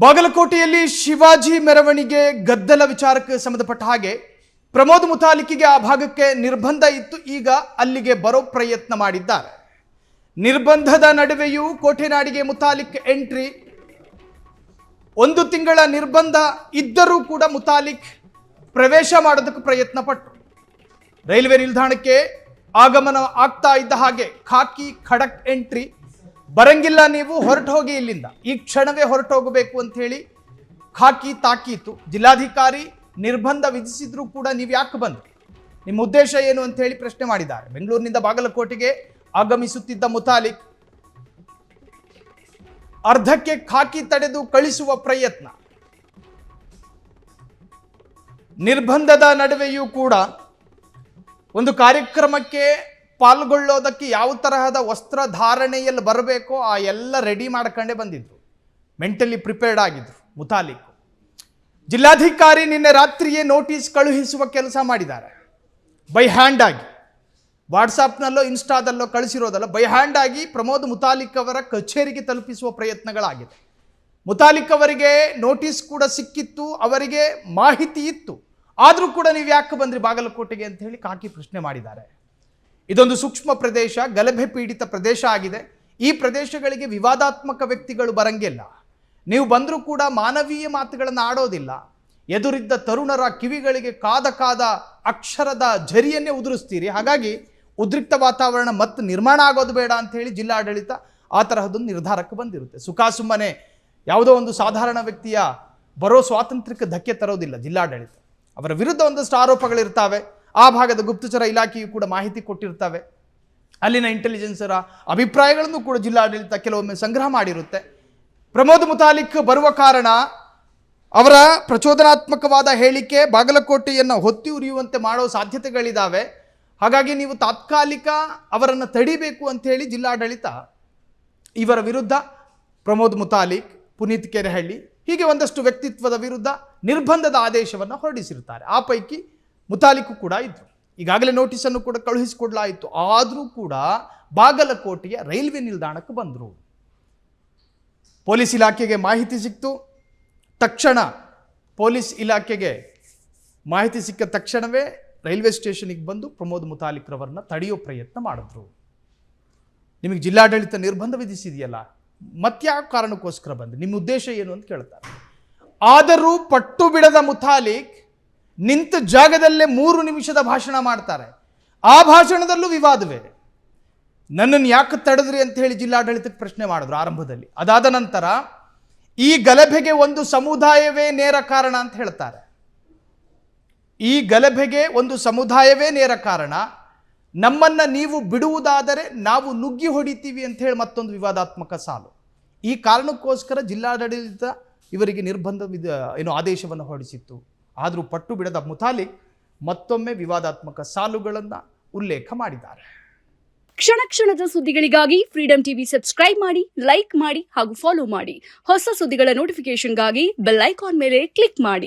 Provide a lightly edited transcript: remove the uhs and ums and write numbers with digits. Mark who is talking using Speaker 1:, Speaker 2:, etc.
Speaker 1: ಬಾಗಲಕೋಟೆಯಲ್ಲಿ ಶಿವಾಜಿ ಮೆರವಣಿಗೆ ಗದ್ದಲ ವಿಚಾರಕ್ಕೆ ಸಂಬಂಧಪಟ್ಟ ಹಾಗೆ ಪ್ರಮೋದ್ ಮುತಾಲಿಕ್ಗೆ ಆ ಭಾಗಕ್ಕೆ ನಿರ್ಬಂಧ ಇತ್ತು. ಈಗ ಅಲ್ಲಿಗೆ ಬರೋ ಪ್ರಯತ್ನ ಮಾಡಿದ್ದಾರೆ. ನಿರ್ಬಂಧದ ನಡುವೆಯೂ ಕೋಟೆನಾಡಿಗೆ ಮುತಾಲಿಕ್ ಎಂಟ್ರಿ. 1 ತಿಂಗಳ ನಿರ್ಬಂಧ ಇದ್ದರೂ ಕೂಡ ಮುತಾಲಿಕ್ ಪ್ರವೇಶ ಮಾಡೋದಕ್ಕೆ ಪ್ರಯತ್ನ ಪಟ್ಟರು. ರೈಲ್ವೆ ನಿಲ್ದಾಣಕ್ಕೆ ಆಗಮನ ಆಗ್ತಾ ಇದ್ದ ಹಾಗೆ ಖಾಕಿ ಖಡಕ್ ಎಂಟ್ರಿ. ಬರಂಗಿಲ್ಲ, ನೀವು ಹೊರಟು ಹೋಗಿ ಇಲ್ಲಿಂದ, ಈ ಕ್ಷಣವೇ ಹೊರಟು ಹೋಗಬೇಕು ಅಂತ ಹೇಳಿ ಖಾಕಿ ತಾಕೀತು. ಜಿಲ್ಲಾಧಿಕಾರಿ ನಿರ್ಬಂಧ ವಿಧಿಸಿದ್ರು ಕೂಡ ನೀವು ಯಾಕೆ ಬಂದ್ರಿ, ನಿಮ್ಮ ಉದ್ದೇಶ ಏನು ಅಂತ ಹೇಳಿ ಪ್ರಶ್ನೆ ಮಾಡಿದ್ದಾರೆ. ಬೆಂಗಳೂರಿನಿಂದ ಬಾಗಲಕೋಟೆಗೆ ಆಗಮಿಸುತ್ತಿದ್ದ ಮುತಾಲಿಕ್ ಅರ್ಧಕ್ಕೆ ಖಾಕಿ ತಡೆದು ಕಳಿಸುವ ಪ್ರಯತ್ನ. ನಿರ್ಬಂಧದ ನಡುವೆಯೂ ಕೂಡ ಒಂದು ಕಾರ್ಯಕ್ರಮಕ್ಕೆ ಪಾಲ್ಗೊಳ್ಳೋದಕ್ಕೆ ಯಾವ ತರಹದ ವಸ್ತ್ರ ಧಾರಣೆಯಲ್ಲಿ ಬರಬೇಕೋ ಆ ಎಲ್ಲ ರೆಡಿ ಮಾಡ್ಕೊಂಡೇ ಬಂದಿದ್ರು. ಮೆಂಟಲಿ ಪ್ರಿಪೇರ್ಡ್ ಆಗಿದ್ರು ಮುತಾಲಿಕ್. ಜಿಲ್ಲಾಧಿಕಾರಿ ನಿನ್ನೆ ರಾತ್ರಿಯೇ ನೋಟಿಸ್ ಕಳುಹಿಸುವ ಕೆಲಸ ಮಾಡಿದ್ದಾರೆ. ಬೈ ಹ್ಯಾಂಡ್ ಆಗಿ, ವಾಟ್ಸಾಪ್ನಲ್ಲೋ ಇನ್ಸ್ಟಾದಲ್ಲೋ ಕಳಿಸಿರೋದಲ್ಲ, ಬೈ ಹ್ಯಾಂಡ್ ಆಗಿ ಪ್ರಮೋದ್ ಮುತಾಲಿಕ್ ಅವರ ಕಚೇರಿಗೆ ತಲುಪಿಸುವ ಪ್ರಯತ್ನಗಳಾಗಿದೆ. ಮುತಾಲಿಕ್ ಅವರಿಗೆ ನೋಟಿಸ್ ಕೂಡ ಸಿಕ್ಕಿತ್ತು, ಅವರಿಗೆ ಮಾಹಿತಿ ಇತ್ತು. ಆದರೂ ಕೂಡ ನೀವು ಯಾಕೆ ಬಂದ್ರಿ ಬಾಗಲಕೋಟೆಗೆ ಅಂತ ಹೇಳಿ ಖಾಕಿ ಪ್ರಶ್ನೆ ಮಾಡಿದ್ದಾರೆ. ಇದೊಂದು ಸೂಕ್ಷ್ಮ ಪ್ರದೇಶ, ಗಲಭೆ ಪೀಡಿತ ಪ್ರದೇಶ ಆಗಿದೆ. ಈ ಪ್ರದೇಶಗಳಿಗೆ ವಿವಾದಾತ್ಮಕ ವ್ಯಕ್ತಿಗಳು ಬರಂಗಿಲ್ಲ. ನೀವು ಬಂದರೂ ಕೂಡ ಮಾನವೀಯ ಮಾತುಗಳನ್ನು ಆಡೋದಿಲ್ಲ. ಎದುರಿದ್ದ ತರುಣರ ಕಿವಿಗಳಿಗೆ ಕಾದ ಅಕ್ಷರದ ಝರಿಯನ್ನೇ ಉದುರಿಸ್ತೀರಿ. ಹಾಗಾಗಿ ಉದ್ರಿಕ್ತ ವಾತಾವರಣ ಮತ್ತೆ ನಿರ್ಮಾಣ ಆಗೋದು ಬೇಡ ಅಂತ ಹೇಳಿ ಜಿಲ್ಲಾಡಳಿತ ಆ ತರಹದೊಂದು ನಿರ್ಧಾರಕ್ಕೆ ಬಂದಿರುತ್ತೆ. ಸುಮ್ಮನೆ ಯಾವುದೋ ಒಂದು ಸಾಧಾರಣ ವ್ಯಕ್ತಿಯ ಬರೋ ಸ್ವಾತಂತ್ರ್ಯಕ್ಕೆ ಧಕ್ಕೆ ತರೋದಿಲ್ಲ ಜಿಲ್ಲಾಡಳಿತ. ಅವರ ವಿರುದ್ಧ ಒಂದಷ್ಟು ಆರೋಪಗಳಿರ್ತಾವೆ. ಆ ಭಾಗದ ಗುಪ್ತಚರ ಇಲಾಖೆಯು ಕೂಡ ಮಾಹಿತಿ ಕೊಟ್ಟಿರ್ತವೆ. ಅಲ್ಲಿನ ಇಂಟೆಲಿಜೆನ್ಸರ ಅಭಿಪ್ರಾಯಗಳನ್ನು ಕೂಡ ಜಿಲ್ಲಾಡಳಿತ ಕೆಲವೊಮ್ಮೆ ಸಂಗ್ರಹ ಮಾಡಿರುತ್ತೆ. ಪ್ರಮೋದ್ ಮುತಾಲಿಕ್ ಬರುವ ಕಾರಣ ಅವರ ಪ್ರಚೋದನಾತ್ಮಕವಾದ ಹೇಳಿಕೆ ಬಾಗಲಕೋಟೆಯನ್ನು ಹೊತ್ತಿ ಉರಿಯುವಂತೆ ಮಾಡೋ ಸಾಧ್ಯತೆಗಳಿದ್ದಾವೆ. ಹಾಗಾಗಿ ನೀವು ತಾತ್ಕಾಲಿಕ ಅವರನ್ನು ತಡಿಬೇಕು ಅಂತ ಹೇಳಿ ಜಿಲ್ಲಾಡಳಿತ ಇವರ ವಿರುದ್ಧ ಪ್ರಮೋದ್ ಮುತಾಲಿಕ್, ಪುನೀತ್ ಕೆರೆಹಳ್ಳಿ, ಹೀಗೆ ಒಂದಷ್ಟು ವ್ಯಕ್ತಿತ್ವದ ವಿರುದ್ಧ ನಿರ್ಬಂಧದ ಆದೇಶವನ್ನು ಹೊರಡಿಸಿರ್ತಾರೆ. ಆ ಪೈಕಿ ಮುತಾಲಿಕ್ ಕೂಡ ಇದ್ರು. ಈಗಾಗಲೇ ನೋಟಿಸನ್ನು ಕೂಡ ಕಳುಹಿಸಿಕೊಡ್ಲಾಯಿತು. ಆದರೂ ಕೂಡ ಬಾಗಲಕೋಟೆಯ ರೈಲ್ವೆ ನಿಲ್ದಾಣಕ್ಕೆ ಬಂದರು. ಪೊಲೀಸ್ ಇಲಾಖೆಗೆ ಮಾಹಿತಿ ಸಿಕ್ತು. ತಕ್ಷಣ ಪೊಲೀಸ್ ಇಲಾಖೆಗೆ ಮಾಹಿತಿ ಸಿಕ್ಕ ತಕ್ಷಣವೇ ರೈಲ್ವೆ ಸ್ಟೇಷನ್ಗೆ ಬಂದು ಪ್ರಮೋದ್ ಮುತಾಲಿಕ್ ರವರನ್ನ ತಡೆಯೋ ಪ್ರಯತ್ನ ಮಾಡಿದ್ರು. ನಿಮಗೆ ಜಿಲ್ಲಾಡಳಿತ ನಿರ್ಬಂಧ ವಿಧಿಸಿದೆಯಲ್ಲ, ಮತ್ಯಾವ ಕಾರಣಕ್ಕೋಸ್ಕರ ಬಂದ್ರಿ, ನಿಮ್ಮ ಉದ್ದೇಶ ಏನು ಅಂತ ಕೇಳ್ತಾರೆ. ಆದರೂ ಪಟ್ಟು ಬಿಡದ ಮುತಾಲಿಕ್ ನಿಂತ ಜಾಗದಲ್ಲೇ 3 ನಿಮಿಷದ ಭಾಷಣ ಮಾಡ್ತಾರೆ. ಆ ಭಾಷಣದಲ್ಲೂ ವಿವಾದವೇ. ನನ್ನನ್ನು ಯಾಕೆ ತಡೆದ್ರಿ ಅಂತ ಹೇಳಿ ಜಿಲ್ಲಾಡಳಿತಕ್ಕೆ ಪ್ರಶ್ನೆ ಮಾಡಿದ್ರು ಆರಂಭದಲ್ಲಿ. ಅದಾದ ನಂತರ ಈ ಗಲಭೆಗೆ ಒಂದು ಸಮುದಾಯವೇ ನೇರ ಕಾರಣ ಅಂತ ಹೇಳ್ತಾರೆ. ಈ ಗಲಭೆಗೆ ಒಂದು ಸಮುದಾಯವೇ ನೇರ ಕಾರಣ, ನಮ್ಮನ್ನು ನೀವು ಬಿಡುವುದಾದರೆ ನಾವು ನುಗ್ಗಿ ಹೊಡಿತೀವಿ ಅಂತ ಹೇಳಿ ಮತ್ತೊಂದು ವಿವಾದಾತ್ಮಕ ಸಾಲು. ಈ ಕಾರಣಕ್ಕೋಸ್ಕರ ಜಿಲ್ಲಾಡಳಿತ ಇವರಿಗೆ ನಿರ್ಬಂಧ ಆದೇಶವನ್ನು ಹೊರಡಿಸಿತ್ತು. ಆದರೂ ಪಟ್ಟು ಬಿಡದ ಮುತಾಲಿಕ್ ಮತ್ತೊಮ್ಮೆ ವಿವಾದಾತ್ಮಕ ಸಾಲುಗಳನ್ನು ಉಲ್ಲೇಖ ಮಾಡಿದ್ದಾರೆ.
Speaker 2: ಕ್ಷಣ ಕ್ಷಣದ ಸುದ್ದಿಗಳಿಗಾಗಿ ಫ್ರೀಡಂ ಟಿವಿ ಸಬ್ಸ್ಕ್ರೈಬ್ ಮಾಡಿ, ಲೈಕ್ ಮಾಡಿ ಹಾಗೂ ಫಾಲೋ ಮಾಡಿ. ಹೊಸ ಸುದ್ದಿಗಳ ನೋಟಿಫಿಕೇಶನ್ಗಾಗಿ ಬೆಲ್ ಐಕಾನ್ ಮೇಲೆ ಕ್ಲಿಕ್ ಮಾಡಿ.